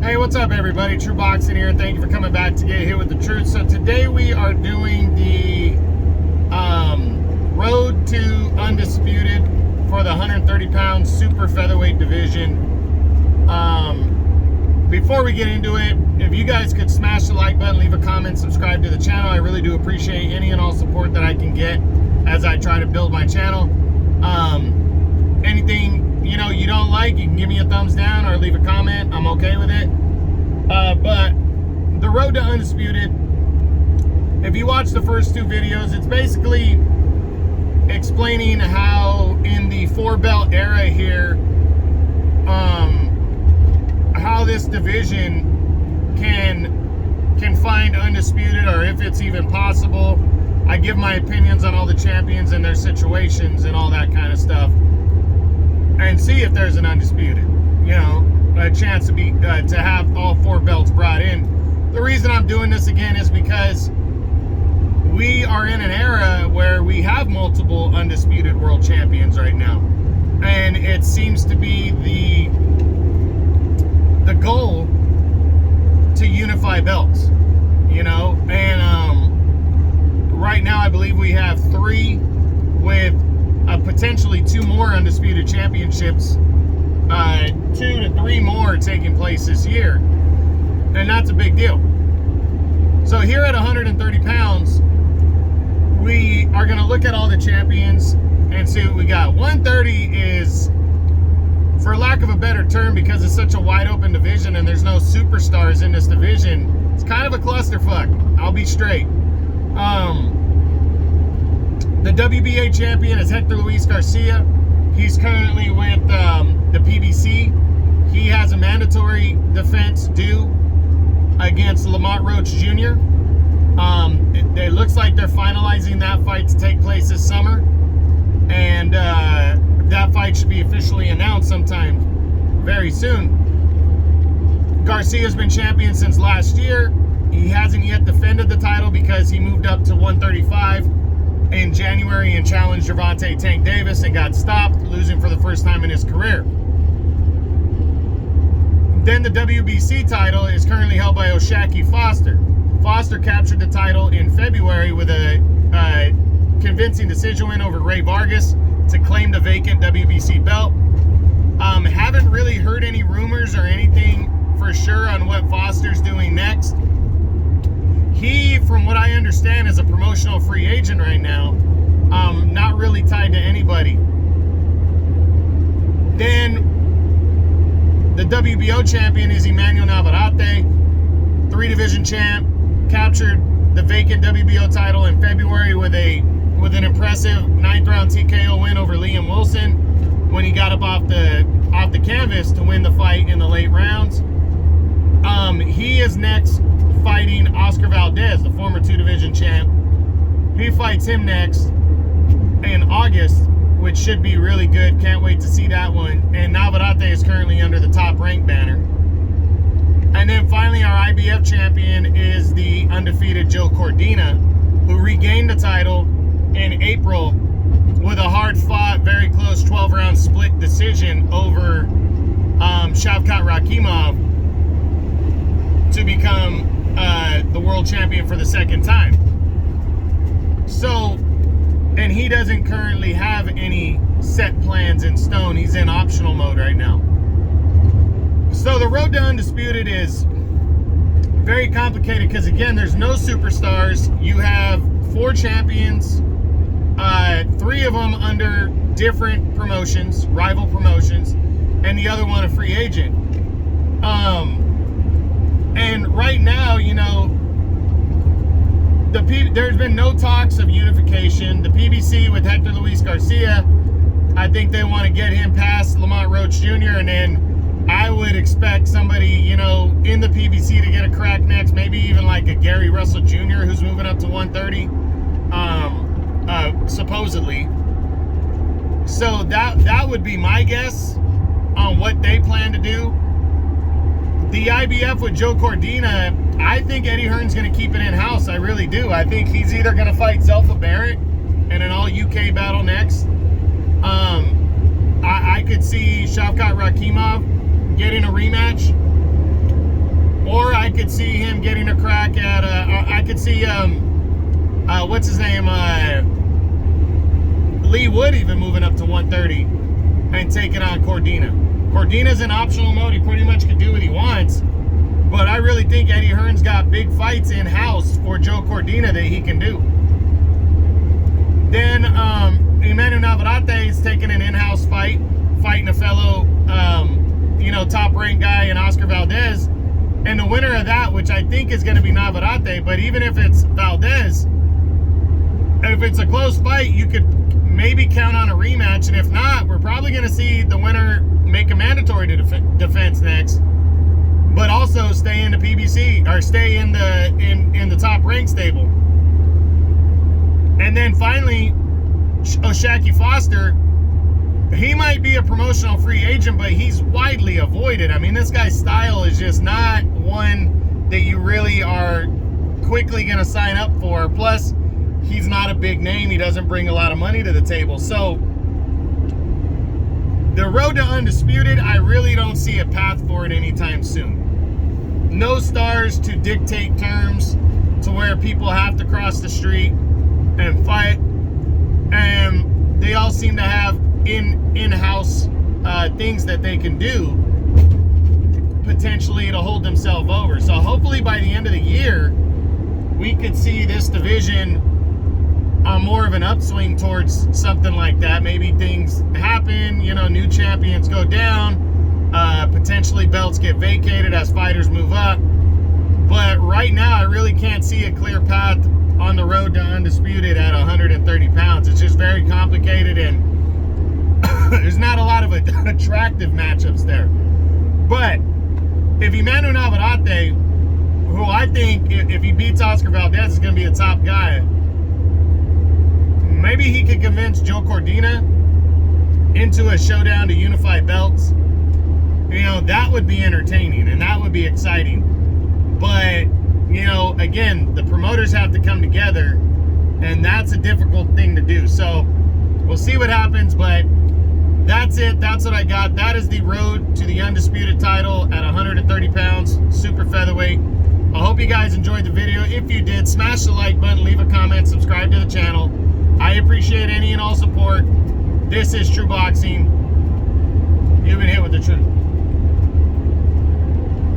Hey, what's up everybody? True Boxing here. Thank you for coming back to Get Hit with the Truth. So today we are doing the road to Undisputed for the 130-pound super featherweight division. Before we get into it, if you guys could smash the like button, leave a comment, subscribe to the channel. I really do appreciate any and all support that I can get as I try to build my channel. Anything you don't like, you can give me a thumbs down or leave a comment. I'm okay with it. But the road to Undisputed, if you watch the first two videos, it's basically explaining how in the four belt era here, how this division can find Undisputed, or if it's even possible. I give my opinions on all the champions and their situations and all that kind of stuff, and see if there's an Undisputed, a chance to be to have all four belts brought in. The reason I'm doing this again is because we are in an era where we have multiple undisputed world champions right now, and it seems to be the goal to unify belts, and right now I believe we have three, with potentially two more undisputed championships, 2 to 3 more taking place this year, and that's a big deal. So here at 130 pounds, we are going to look at all the champions and see what we got. 130 is, for lack of a better term, because it's such a wide open division and there's no superstars in this division, it's kind of a clusterfuck. I'll be straight. The WBA champion is Hector Luis Garcia. He's currently with the PBC. He has a mandatory defense due against Lamont Roach Jr. It looks like they're finalizing that fight to take place this summer, and that fight should be officially announced sometime very soon. Garcia's been champion since last year. He hasn't yet defended the title because he moved up to 135 in January and challenged Gervonta Tank Davis and got stopped, losing for the first time in his career. Then the WBC title is currently held by O'Shaquie Foster. Foster captured the title in February with a convincing decision win over Ray Vargas to claim the vacant WBC belt. Haven't really heard any rumors or anything for sure on what Foster's doing next. He, from what I understand, is a promotional free agent right now, not really tied to anybody. Then the WBO champion is Emmanuel Navarrete, 3-division champ, captured the vacant WBO title in February with an impressive 9th round TKO win over Liam Wilson when he got up off the canvas to win the fight in the late rounds. He is next fighting Oscar Valdez, the former 2-division champ. He fights him next in August, which should be really good. Can't wait to see that one. And Navarrete is currently under the top rank banner. And then finally, our IBF champion is the undefeated Joe Cordina, who regained the title in April with a hard-fought, very close 12-round split decision over Shavkat Rakhimov to become the world champion for the second time. So, and he doesn't currently have any set plans in stone. He's in optional mode right now. So the road to Undisputed is very complicated because, again, there's no superstars. You have 4 champions, 3 of them under different promotions, rival promotions, and the other one a free agent. And right now, there's been no talks of unification. The PBC with Hector Luis Garcia, I think they want to get him past Lamont Roach Jr., and then I would expect somebody, in the PBC to get a crack next, maybe even like a Gary Russell Jr. who's moving up to 130, supposedly. So that would be my guess on what they plan to do. The IBF with Joe Cordina, I think Eddie Hearn's going to keep it in-house. I really do. I think he's either going to fight Zelfa Barrett in an all-UK battle next. I could see Shavkat Rakhimov getting a rematch Or I could see him getting a crack at, I could see, what's his name, Lee Wood even moving up to 130 and taking on Cordina. Cordina's in optional mode. He pretty much can do what he wants. But I really think Eddie Hearn's got big fights in-house for Joe Cordina that he can do. Then Emmanuel Navarrete is taking an in-house fight, fighting a fellow, top-ranked guy in Oscar Valdez. And the winner of that, which I think is going to be Navarrete, but even if it's Valdez, if it's a close fight, you could maybe count on a rematch. And if not, we're probably going to see the winner make a mandatory defense next, but also stay in the PBC or stay in the top rank stable. And then finally, O'Shaquie Foster, he might be a promotional free agent, but he's widely avoided. I mean, this guy's style is just not one that you really are quickly going to sign up for. Plus, he's not a big name. He doesn't bring a lot of money to the table. So the road to Undisputed, I really don't see a path for it anytime soon. No stars to dictate terms to where people have to cross the street and fight. And they all seem to have in-house things that they can do potentially to hold themselves over. So hopefully by the end of the year, we could see this division on more of an upswing towards something like that. Maybe things happen, new champions go down, potentially belts get vacated as fighters move up. But right now, I really can't see a clear path on the road to Undisputed at 130 pounds. It's just very complicated, and there's not a lot of attractive matchups there. But if Emmanuel Navarrete, who I think if he beats Oscar Valdez is going to be a top guy, maybe he could convince Joe Cordina into a showdown to unify belts. That would be entertaining and that would be exciting. But, again, the promoters have to come together, and that's a difficult thing to do. So we'll see what happens, but that's it. That's what I got. That is the road to the Undisputed title at 130 pounds, super featherweight. I hope you guys enjoyed the video. If you did, smash the like button, leave a comment, subscribe to the channel. I appreciate any and all support. This is True Boxing. You've been hit with the truth.